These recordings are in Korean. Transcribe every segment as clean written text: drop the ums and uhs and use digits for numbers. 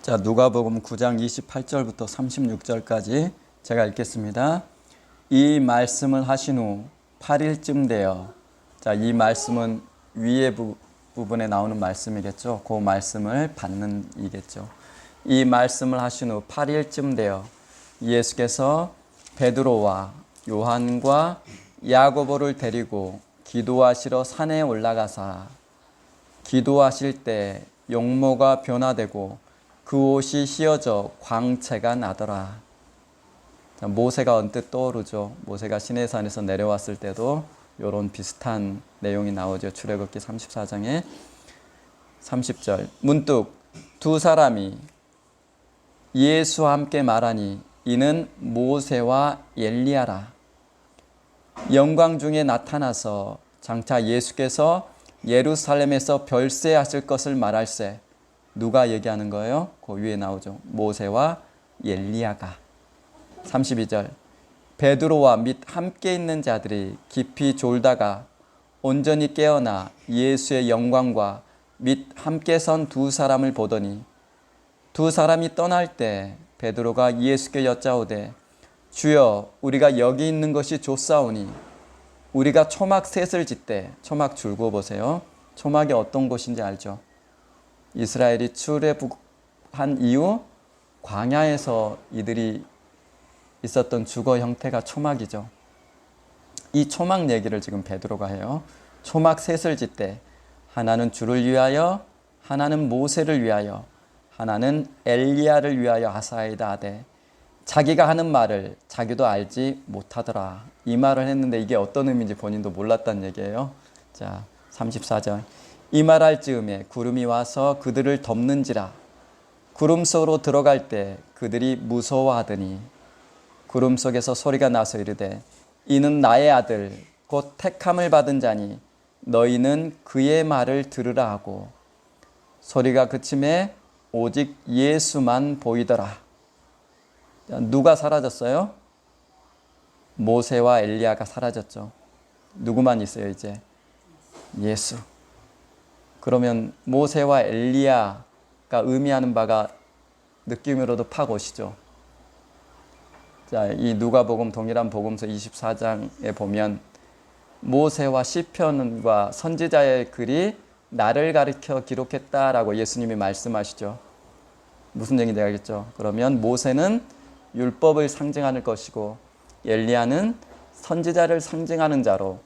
자, 누가복음 9장 28절부터 36절까지 제가 읽겠습니다. 이 말씀을 하신 후 8일쯤 되어, 자, 이 말씀은 위에 부분에 나오는 말씀이겠죠. 그 말씀을 받는 이겠죠. 이 말씀을 하신 후 8일쯤 되어 예수께서 베드로와 요한과 야고보를 데리고 기도하시러 산에 올라가사 기도하실 때 용모가 변화되고 그 옷이 휘어져 광채가 나더라. 자, 모세가 언뜻 떠오르죠. 모세가 시내산에서 내려왔을 때도 이런 비슷한 내용이 나오죠. 출애굽기 34장에 30절. 문득 두 사람이 예수와 함께 말하니 이는 모세와 엘리야라. 영광 중에 나타나서 장차 예수께서 예루살렘에서 별세하실 것을 말할세. 누가 얘기하는 거예요? 그 위에 나오죠. 모세와 엘리야가. 32절. 베드로와 및 함께 있는 자들이 깊이 졸다가 온전히 깨어나 예수의 영광과 및 함께 선 두 사람을 보더니 두 사람이 떠날 때 베드로가 예수께 여짜오되 주여 우리가 여기 있는 것이 좋사오니 우리가 초막 셋을 짓되, 초막 줄고 보세요. 초막이 어떤 곳인지 알죠? 이스라엘이 출애굽한 이후 광야에서 이들이 있었던 주거 형태가 초막이죠. 이 초막 얘기를 지금 베드로가 해요. 초막 셋을 짓되 하나는 주를 위하여, 하나는 모세를 위하여, 하나는 엘리야를 위하여 하사이다 하되 자기가 하는 말을 자기도 알지 못하더라. 이 말을 했는데 이게 어떤 의미인지 본인도 몰랐다는 얘기예요. 자, 34절. 이 말할 즈음에 구름이 와서 그들을 덮는지라. 구름 속으로 들어갈 때 그들이 무서워하더니 구름 속에서 소리가 나서 이르되 이는 나의 아들 곧 택함을 받은 자니 너희는 그의 말을 들으라 하고 소리가 그침에 오직 예수만 보이더라. 누가 사라졌어요? 모세와 엘리야가 사라졌죠. 누구만 있어요 이제? 예수. 그러면 모세와 엘리야가 의미하는 바가 느낌으로도 팍 오시죠. 자, 이 누가복음 동일한 복음서 24장에 보면 모세와 시편과 선지자의 글이 나를 가리켜 기록했다라고 예수님이 말씀하시죠. 무슨 얘기인지 알겠죠? 그러면 모세는 율법을 상징하는 것이고 엘리야는 선지자를 상징하는 자로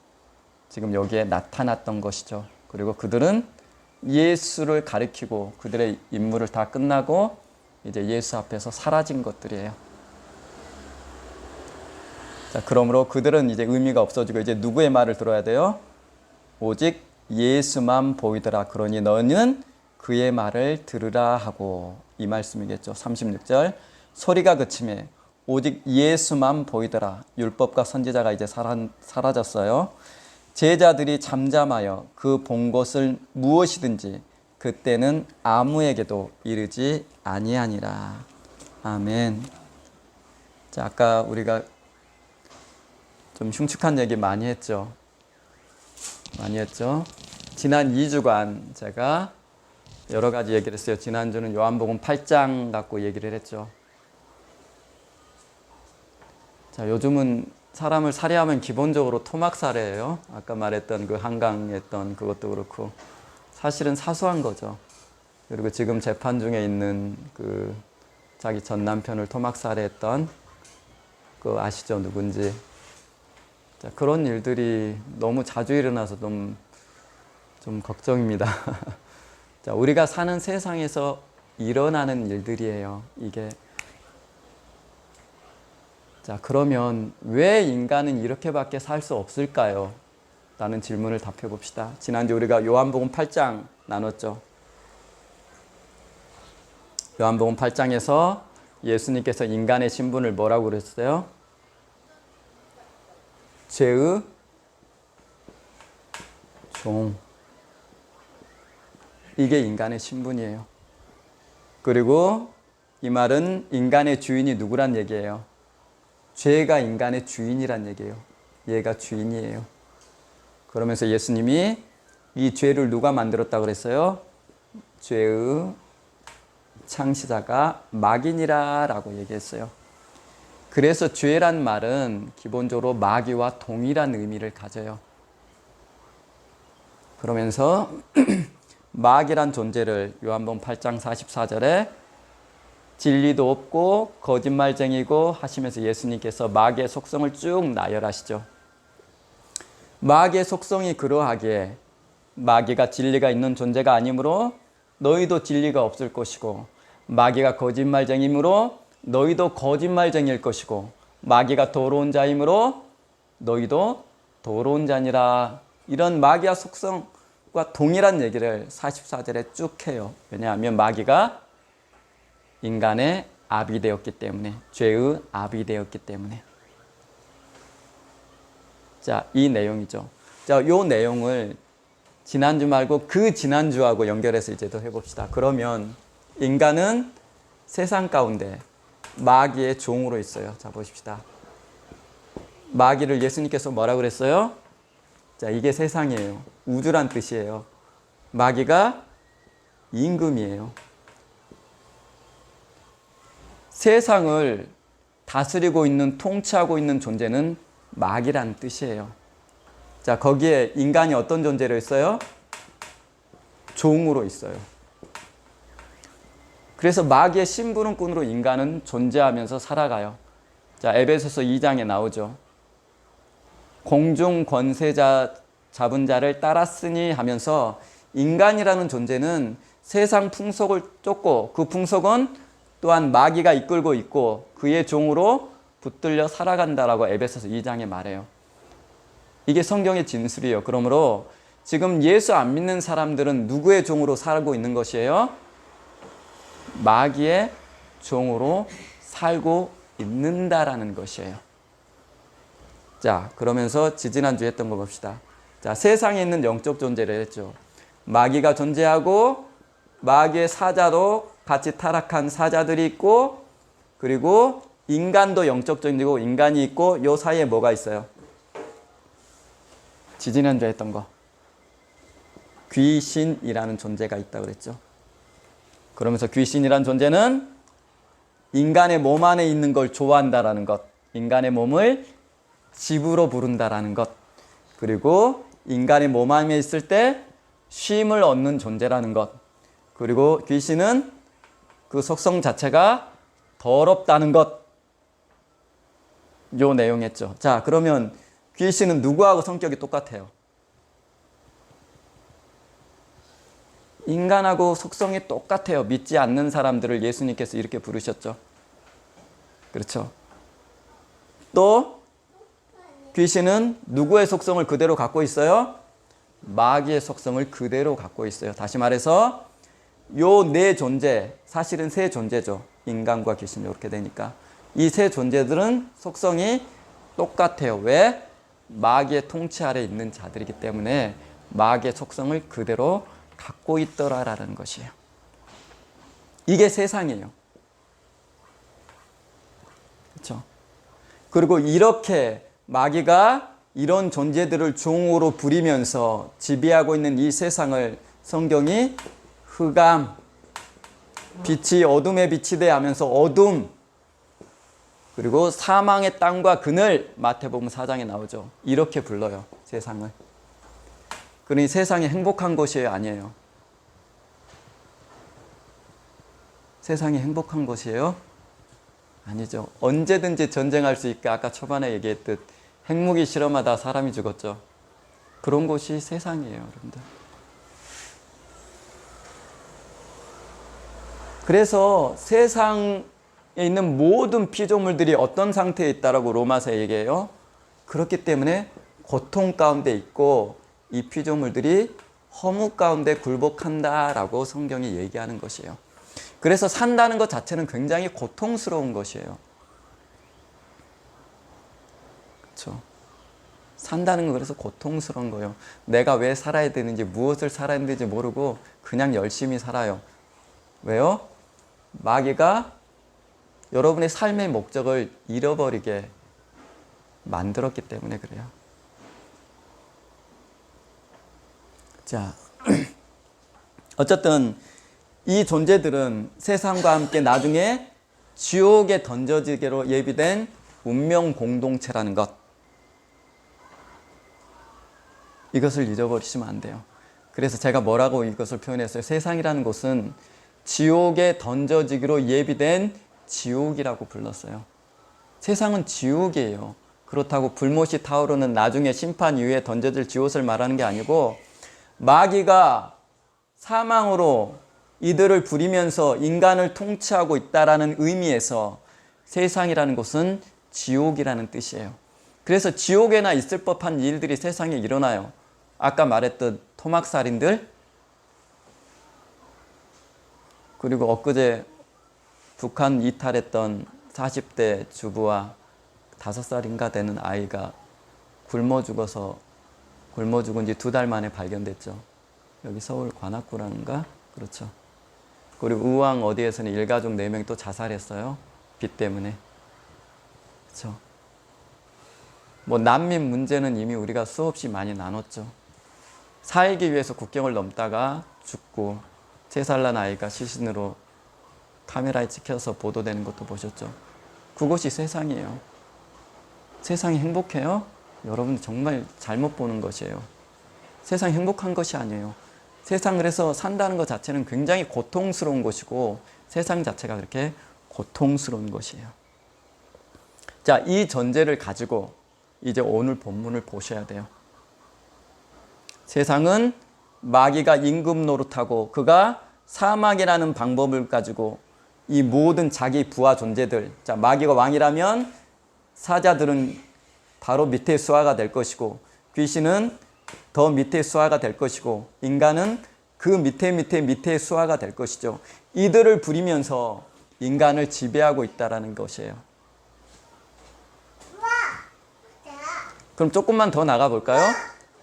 지금 여기에 나타났던 것이죠. 그리고 그들은 예수를 가리키고 그들의 임무를 다 끝나고 이제 예수 앞에서 사라진 것들이에요. 자, 그러므로 그들은 이제 의미가 없어지고 이제 누구의 말을 들어야 돼요? 오직 예수만 보이더라. 그러니 너는 그의 말을 들으라 하고 이 말씀이겠죠. 36절. 소리가 그침에 오직 예수만 보이더라. 율법과 선지자가 이제 사라졌어요. 제자들이 잠잠하여 그 본 것을 무엇이든지 그때는 아무에게도 이르지 아니하니라. 아멘. 자, 아까 우리가 좀 흉측한 얘기 많이 했죠. 지난 2주간 제가 여러 가지 얘기를 했어요. 지난주는 요한복음 8장 갖고 얘기를 했죠. 자, 요즘은 사람을 살해하면 기본적으로 토막 살해예요. 아까 말했던 그 한강했던 그것도 그렇고 사실은 사소한 거죠. 그리고 지금 재판 중에 있는 그 자기 전 남편을 토막 살해했던 그 아시죠? 누군지. 자, 그런 일들이 너무 자주 일어나서 좀 걱정입니다. 자, 우리가 사는 세상에서 일어나는 일들이에요. 이게. 자, 그러면 왜 인간은 이렇게밖에 살 수 없을까요? 라는 질문을 답해 봅시다. 지난주 우리가 요한복음 8장 나눴죠. 요한복음 8장에서 예수님께서 인간의 신분을 뭐라고 그랬어요? 죄의 종. 이게 인간의 신분이에요. 그리고 이 말은 인간의 주인이 누구란 얘기예요? 죄가 인간의 주인이란 얘기예요. 얘가 주인이에요. 그러면서 예수님이 이 죄를 누가 만들었다고 그랬어요? 죄의 창시자가 마귀니라 라고 얘기했어요. 그래서 죄란 말은 기본적으로 마귀와 동일한 의미를 가져요. 그러면서 마귀란 존재를 요한복음 8장 44절에 진리도 없고 거짓말쟁이고 하시면서 예수님께서 마귀의 속성을 쭉 나열하시죠. 마귀의 속성이 그러하기에 마귀가 진리가 있는 존재가 아니므로 너희도 진리가 없을 것이고, 마귀가 거짓말쟁이므로 너희도 거짓말쟁이일 것이고, 마귀가 더러운 자이므로 너희도 더러운 자니라. 이런 마귀의 속성과 동일한 얘기를 44절에 쭉 해요. 왜냐하면 마귀가 인간의 압이 되었기 때문에, 죄의 압이 되었기 때문에. 자, 이 내용이죠. 자, 요 내용을 지난주 말고 그 지난주하고 연결해서 이제 더 해봅시다. 그러면 인간은 세상 가운데 마귀의 종으로 있어요. 자, 보십시다. 마귀를 예수님께서 뭐라고 그랬어요? 자, 이게 세상이에요. 우주란 뜻이에요. 마귀가 임금이에요. 세상을 다스리고 있는, 통치하고 있는 존재는 마귀란 뜻이에요. 자, 거기에 인간이 어떤 존재로 있어요? 종으로 있어요. 그래서 마귀의 심부름꾼으로 인간은 존재하면서 살아가요. 자, 에베소서 2장에 나오죠. 공중 권세자 잡은 자를 따랐으니 하면서 인간이라는 존재는 세상 풍속을 쫓고 그 풍속은 또한 마귀가 이끌고 있고 그의 종으로 붙들려 살아간다라고 에베소서 2장에 말해요. 이게 성경의 진술이에요. 그러므로 지금 예수 안 믿는 사람들은 누구의 종으로 살고 있는 것이에요? 마귀의 종으로 살고 있는다라는 것이에요. 자, 그러면서 지지난주에 했던 거 봅시다. 자, 세상에 있는 영적 존재를 했죠. 마귀가 존재하고 마귀의 사자도 같이 타락한 사자들이 있고, 그리고 인간도 영적 존재고 인간이 있고, 요 사이에 뭐가 있어요? 지지난주에 했던 거. 귀신이라는 존재가 있다고 그랬죠. 그러면서 귀신이라는 존재는 인간의 몸 안에 있는 걸 좋아한다라는 것, 인간의 몸을 집으로 부른다라는 것, 그리고 인간의 몸 안에 있을 때 쉼을 얻는 존재라는 것, 그리고 귀신은 그 속성 자체가 더럽다는 것, 요 내용했죠. 자, 그러면 귀신은 누구하고 성격이 똑같아요? 인간하고 속성이 똑같아요. 믿지 않는 사람들을 예수님께서 이렇게 부르셨죠. 그렇죠. 또 귀신은 누구의 속성을 그대로 갖고 있어요? 마귀의 속성을 그대로 갖고 있어요. 다시 말해서 요 네 존재, 사실은 세 존재죠. 인간과 귀신 이렇게 되니까. 이 세 존재들은 속성이 똑같아요. 왜? 마귀의 통치 아래 있는 자들이기 때문에 마귀의 속성을 그대로 갖고 있더라라는 것이에요. 이게 세상이에요. 그렇죠? 그리고 이렇게 마귀가 이런 존재들을 종으로 부리면서 지배하고 있는 이 세상을 성경이 흑암, 빛이 어둠에 비치되 하면서 어둠, 그리고 사망의 땅과 그늘, 마태복음 4장에 나오죠. 이렇게 불러요, 세상을. 그러니 세상이 행복한 것이 아니에요. 세상이 행복한 것이에요? 아니죠. 언제든지 전쟁할 수 있게 아까 초반에 얘기했듯 핵무기 실험하다 사람이 죽었죠. 그런 곳이 세상이에요, 여러분들. 그래서 세상에 있는 모든 피조물들이 어떤 상태에 있다라고 로마서에 얘기해요. 그렇기 때문에 고통 가운데 있고 이 피조물들이 허무 가운데 굴복한다라고 성경이 얘기하는 것이에요. 그래서 산다는 것 자체는 굉장히 고통스러운 것이에요. 그렇죠? 산다는 건 그래서 고통스러운 거예요. 내가 왜 살아야 되는지, 무엇을 살아야 되는지 모르고 그냥 열심히 살아요. 왜요? 마귀가 여러분의 삶의 목적을 잃어버리게 만들었기 때문에 그래요. 자, 어쨌든 이 존재들은 세상과 함께 나중에 지옥에 던져지기로 예비된 운명 공동체라는 것. 이것을 잊어버리시면 안 돼요. 그래서 제가 뭐라고 이것을 표현했어요? 세상이라는 곳은 지옥에 던져지기로 예비된 지옥이라고 불렀어요. 세상은 지옥이에요. 그렇다고 불못이 타오르는 나중에 심판 이후에 던져질 지옥을 말하는 게 아니고, 마귀가 사망으로 이들을 부리면서 인간을 통치하고 있다라는 의미에서 세상이라는 곳은 지옥이라는 뜻이에요. 그래서 지옥에나 있을 법한 일들이 세상에 일어나요. 아까 말했던 토막살인들, 그리고 엊그제 북한 이탈했던 40대 주부와 5살인가 되는 아이가 굶어 죽은 지 2달 만에 발견됐죠. 여기 서울 관악구라는가? 그렇죠. 그리고 의왕 어디에서는 일가족 4명이 또 자살했어요. 빚 때문에. 그렇죠. 뭐 난민 문제는 이미 우리가 수없이 많이 나눴죠. 살기 위해서 국경을 넘다가 죽고 3살 난 아이가 시신으로 카메라에 찍혀서 보도되는 것도 보셨죠. 그것이 세상이에요. 세상이 행복해요? 여러분 정말 잘못 보는 것이에요. 세상이 행복한 것이 아니에요. 세상을 해서 산다는 것 자체는 굉장히 고통스러운 것이고 세상 자체가 그렇게 고통스러운 것이에요. 자, 이 전제를 가지고 이제 오늘 본문을 보셔야 돼요. 세상은 마귀가 임금 노릇하고 그가 사막이라는 방법을 가지고 이 모든 자기 부하 존재들, 자, 마귀가 왕이라면 사자들은 바로 밑에 수하가 될 것이고 귀신은 더 밑에 수하가 될 것이고 인간은 그 밑에 수하가 될 것이죠. 이들을 부리면서 인간을 지배하고 있다는 것이에요. 그럼 조금만 더 나가 볼까요?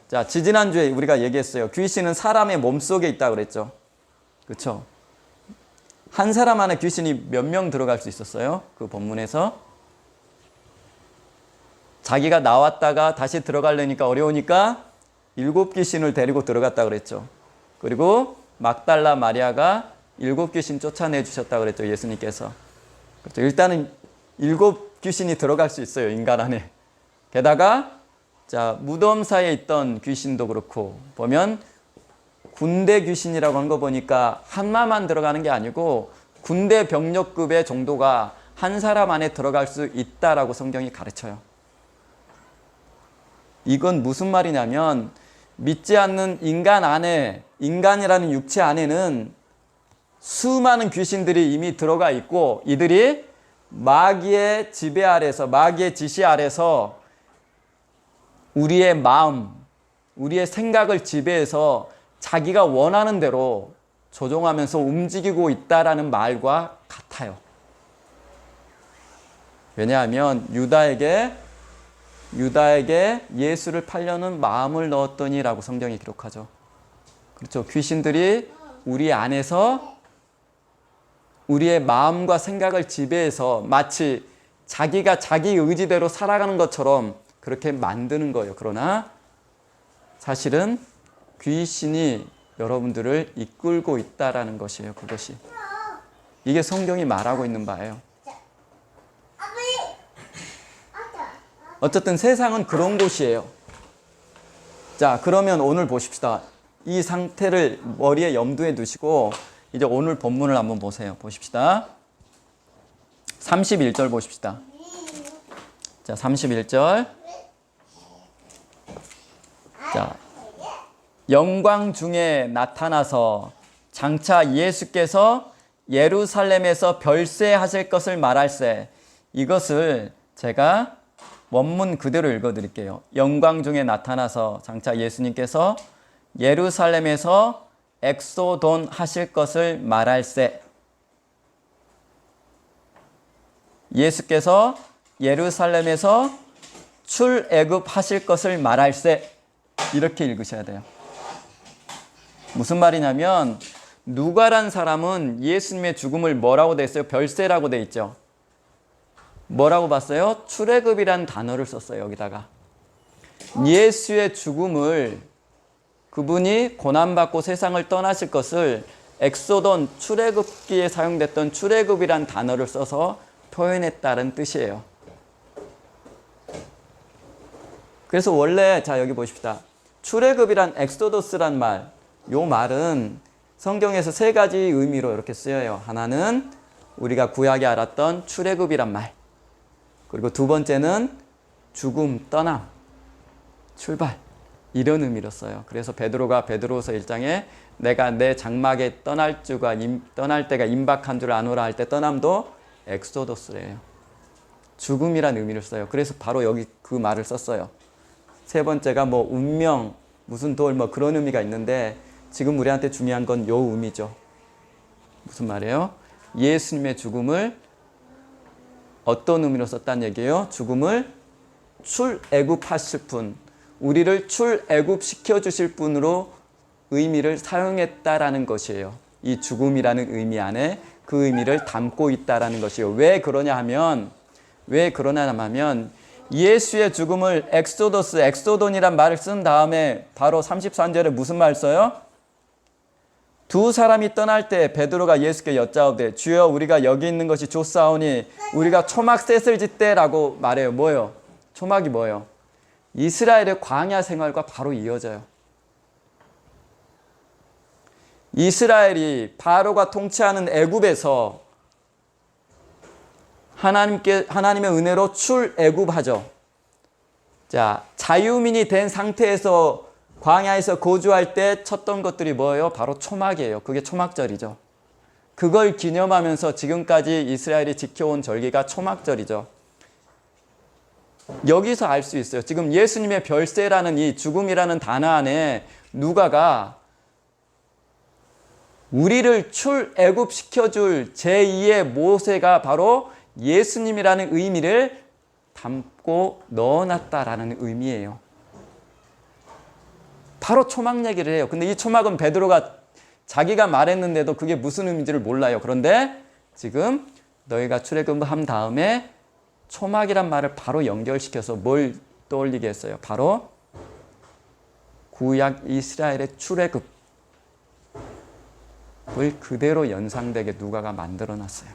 자, 지지난주에 우리가 얘기했어요. 귀신은 사람의 몸속에 있다고 그랬죠. 그렇죠? 한 사람 안에 귀신이 몇 명 들어갈 수 있었어요? 그 본문에서. 자기가 나왔다가 다시 들어가려니까 어려우니까 7귀신을 데리고 들어갔다고 그랬죠. 그리고 막달라 마리아가 7귀신 쫓아내 주셨다고 그랬죠. 예수님께서. 그렇죠. 일단은 7귀신이 들어갈 수 있어요. 인간 안에. 게다가 자, 무덤 사이에 있던 귀신도 그렇고 보면 군대 귀신이라고 하는 거 보니까 한마만 들어가는 게 아니고 군대 병력급의 정도가 한 사람 안에 들어갈 수 있다라고 성경이 가르쳐요. 이건 무슨 말이냐면 믿지 않는 인간 안에, 인간이라는 육체 안에는 수많은 귀신들이 이미 들어가 있고 이들이 마귀의 지배 아래서, 마귀의 지시 아래서 우리의 마음, 우리의 생각을 지배해서 자기가 원하는 대로 조종하면서 움직이고 있다라는 말과 같아요. 왜냐하면 유다에게 예수를 팔려는 마음을 넣었더니라고 성경이 기록하죠. 그렇죠. 귀신들이 우리 안에서 우리의 마음과 생각을 지배해서 마치 자기가 자기 의지대로 살아가는 것처럼 그렇게 만드는 거예요. 그러나 사실은 귀신이 여러분들을 이끌고 있다라는 것이에요. 그것이. 이게 성경이 말하고 있는 바예요. 어쨌든 세상은 그런 곳이에요. 자, 그러면 오늘 보십시다. 이 상태를 머리에 염두에 두시고 이제 오늘 본문을 한번 보세요. 보십시다. 31절 보십시다. 자, 31절. 자, 영광 중에 나타나서 장차 예수께서 예루살렘에서 별세하실 것을 말할세. 이것을 제가 원문 그대로 읽어드릴게요. 영광 중에 나타나서 장차 예수님께서 예루살렘에서 엑소돈 하실 것을 말할세. 예수께서 예루살렘에서 출애굽하실 것을 말할세. 이렇게 읽으셔야 돼요. 무슨 말이냐면 누가란 사람은 예수님의 죽음을 뭐라고 돼 있어요? 별세라고 돼 있죠. 뭐라고 봤어요? 출애굽이라는 단어를 썼어요. 여기다가 예수의 죽음을, 그분이 고난받고 세상을 떠나실 것을 엑소돈, 출애굽기에 사용됐던 출애굽이란 단어를 써서 표현했다는 뜻이에요. 그래서 원래 자 여기 보십시다. 출애굽이란 엑소더스란 말, 요 말은 성경에서 세 가지 의미로 이렇게 쓰여요. 하나는 우리가 구약에 알았던 출애굽이란 말, 그리고 두 번째는 죽음, 떠남, 출발, 이런 의미로 써요. 그래서 베드로가 베드로서 1장에 내가 내 장막에 떠날 때가 임박한 줄 아노라 할 때 떠남도 엑소더스래요. 죽음이란 의미를 써요. 그래서 바로 여기 그 말을 썼어요. 세 번째가 뭐 운명, 무슨 돌, 뭐 그런 의미가 있는데 지금 우리한테 중요한 건 요 의미죠. 무슨 말이에요? 예수님의 죽음을 어떤 의미로 썼다는 얘기예요? 죽음을 출애굽하실 분, 우리를 출애굽시켜 주실 분으로 의미를 사용했다라는 것이에요. 이 죽음이라는 의미 안에 그 의미를 담고 있다라는 것이에요. 왜 그러냐 하면 예수의 죽음을 엑소더스, 엑소돈이란 말을 쓴 다음에 바로 33절에 무슨 말 써요? 두 사람이 떠날 때 베드로가 예수께 여짜오되 주여 우리가 여기 있는 것이 좋사오니 우리가 초막 셋을 짓되 라고 말해요. 뭐예요? 초막이 뭐예요? 이스라엘의 광야 생활과 바로 이어져요. 이스라엘이 바로가 통치하는 애굽에서 하나님의 은혜로 출애굽하죠. 자, 자유민이 된 상태에서 광야에서 거주할 때 쳤던 것들이 뭐예요? 바로 초막이에요. 그게 초막절이죠. 그걸 기념하면서 지금까지 이스라엘이 지켜온 절기가 초막절이죠. 여기서 알 수 있어요. 지금 예수님의 별세라는 이 죽음이라는 단어 안에 누가가 우리를 출애굽시켜줄 제2의 모세가 바로 예수님이라는 의미를 담고 넣어놨다라는 의미예요. 바로 초막 얘기를 해요. 근데 이 초막은 베드로가 자기가 말했는데도 그게 무슨 의미인지를 몰라요. 그런데 지금 너희가 출애굽한 다음에 초막이란 말을 바로 연결시켜서 뭘 떠올리게 했어요? 바로 구약 이스라엘의 출애굽을 그대로 연상되게 누가가 만들어놨어요.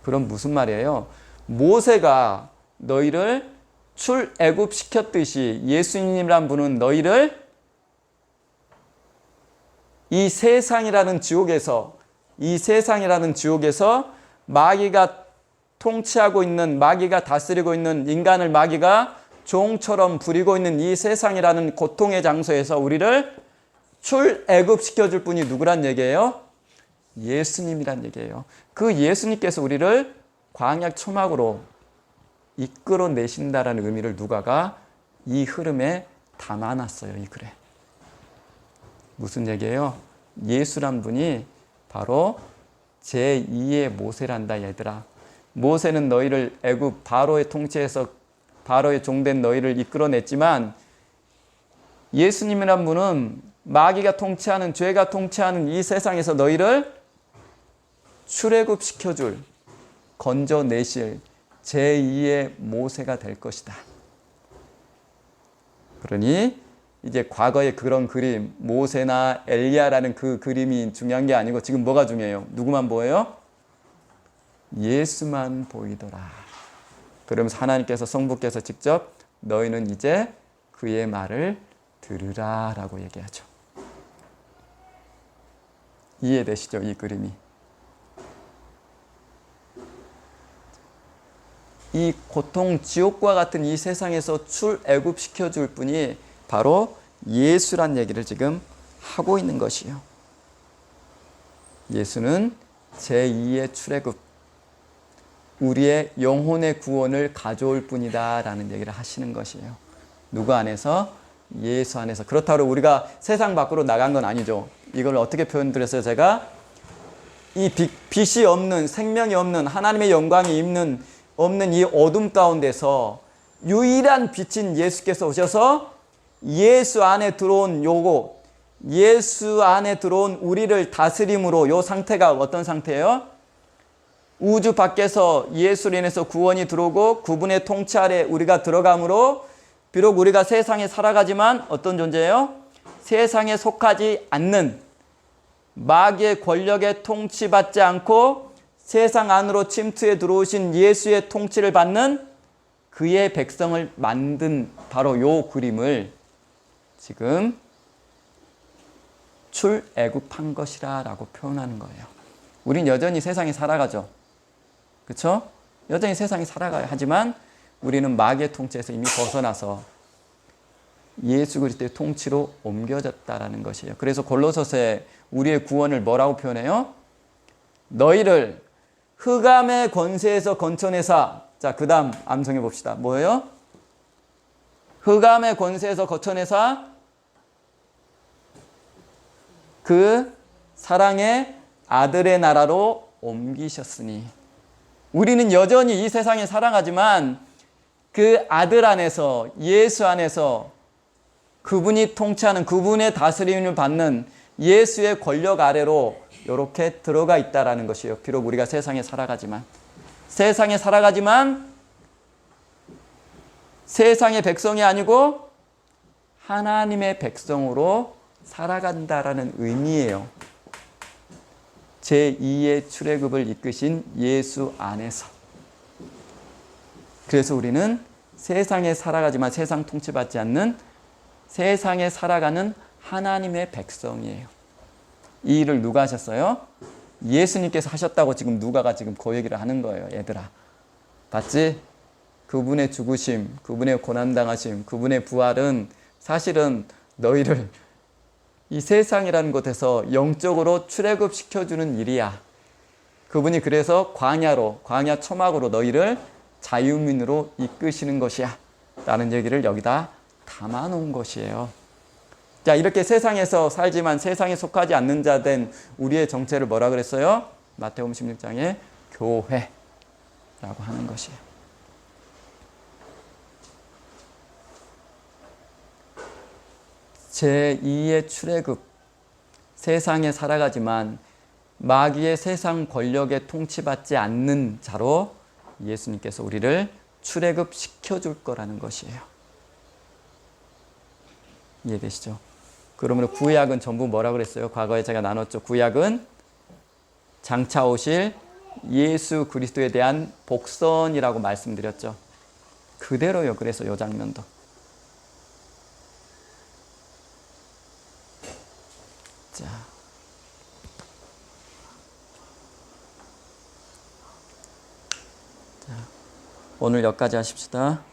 그럼 무슨 말이에요? 모세가 너희를 출애굽시켰듯이 예수님이란 분은 너희를 이 세상이라는 지옥에서 마귀가 통치하고 있는, 마귀가 다스리고 있는 인간을 마귀가 종처럼 부리고 있는 이 세상이라는 고통의 장소에서 우리를 출애굽시켜줄 분이 누구란 얘기예요? 예수님이란 얘기예요. 그 예수님께서 우리를 광야 초막으로 이끌어내신다라는 의미를 누가가 이 흐름에 담아놨어요. 이 글에. 무슨 얘기예요? 예수란 분이 바로 제2의 모세란다 얘들아. 모세는 너희를 애굽 바로의 통치에서 바로의 종된 너희를 이끌어냈지만 예수님이란 분은 마귀가 통치하는, 죄가 통치하는 이 세상에서 너희를 출애굽시켜줄, 건져내실 제2의 모세가 될 것이다. 그러니 이제 과거의 그런 그림, 모세나 엘리야라는 그 그림이 중요한 게 아니고 지금 뭐가 중요해요? 누구만 보여요? 예수만 보이더라. 그러면서 하나님께서, 성부께서 직접 너희는 이제 그의 말을 들으라 라고 얘기하죠. 이해되시죠? 이 그림이. 이 고통, 지옥과 같은 이 세상에서 출애굽시켜 줄 분이 바로 예수란 얘기를 지금 하고 있는 것이요. 예수는 제2의 출애굽, 우리의 영혼의 구원을 가져올 분이다 라는 얘기를 하시는 것이에요. 누구 안에서? 예수 안에서. 그렇다고 우리가 세상 밖으로 나간 건 아니죠. 이걸 어떻게 표현드렸어요? 제가 이 빛이 없는, 생명이 없는, 하나님의 영광이 없는 이 어둠 가운데서 유일한 빛인 예수께서 오셔서 예수 안에 들어온 예수 안에 들어온 우리를 다스림으로, 요 상태가 어떤 상태예요? 우주 밖에서 예수로 인해서 구원이 들어오고 그분의 통치 아래 우리가 들어감으로 비록 우리가 세상에 살아가지만 어떤 존재예요? 세상에 속하지 않는, 마귀의 권력에 통치받지 않고 세상 안으로 침투해 들어오신 예수의 통치를 받는 그의 백성을 만든 바로 요 그림을 지금 출애굽한 것이라 라고 표현하는 거예요. 우린 여전히 세상에 살아가죠. 그렇죠? 여전히 세상에 살아가요. 하지만 우리는 마귀의 통치에서 이미 벗어나서 예수 그리스도의 통치로 옮겨졌다라는 것이에요. 그래서 골로새서에 우리의 구원을 뭐라고 표현해요? 너희를 흑암의 권세에서 건져내사. 자, 그 다음 암송해 봅시다. 뭐예요? 흑암의 권세에서 거쳐내사 그 사랑의 아들의 나라로 옮기셨으니. 우리는 여전히 이 세상에 살아가지만 그 아들 안에서, 예수 안에서 그분이 통치하는, 그분의 다스림을 받는 예수의 권력 아래로 이렇게 들어가 있다라는 것이에요. 비록 우리가 세상에 살아가지만 세상의 백성이 아니고 하나님의 백성으로 살아간다라는 의미예요. 제2의 출애굽을 이끄신 예수 안에서. 그래서 우리는 세상에 살아가지만 세상 통치받지 않는 세상에 살아가는 하나님의 백성이에요. 이 일을 누가 하셨어요? 예수님께서 하셨다고 지금 누가가 지금 그 얘기를 하는 거예요. 얘들아, 봤지? 그분의 죽으심, 그분의 고난당하심, 그분의 부활은 사실은 너희를 이 세상이라는 곳에서 영적으로 출애굽시켜주는 일이야. 그분이 그래서 광야 초막으로 너희를 자유민으로 이끄시는 것이야 라는 얘기를 여기다 담아놓은 것이에요. 자, 이렇게 세상에서 살지만 세상에 속하지 않는 자 된 우리의 정체를 뭐라 그랬어요? 마태복음 16장에 교회라고 하는 것이에요. 제2의 출애굽, 세상에 살아가지만 마귀의 세상 권력에 통치받지 않는 자로 예수님께서 우리를 출애굽 시켜줄 거라는 것이에요. 이해되시죠? 그러므로 구약은 전부 뭐라 그랬어요? 과거에 제가 나눴죠. 구약은 장차 오실 예수 그리스도에 대한 복선이라고 말씀드렸죠. 그대로요. 그래서 이 장면도. 자, 오늘 여기까지 하십시다.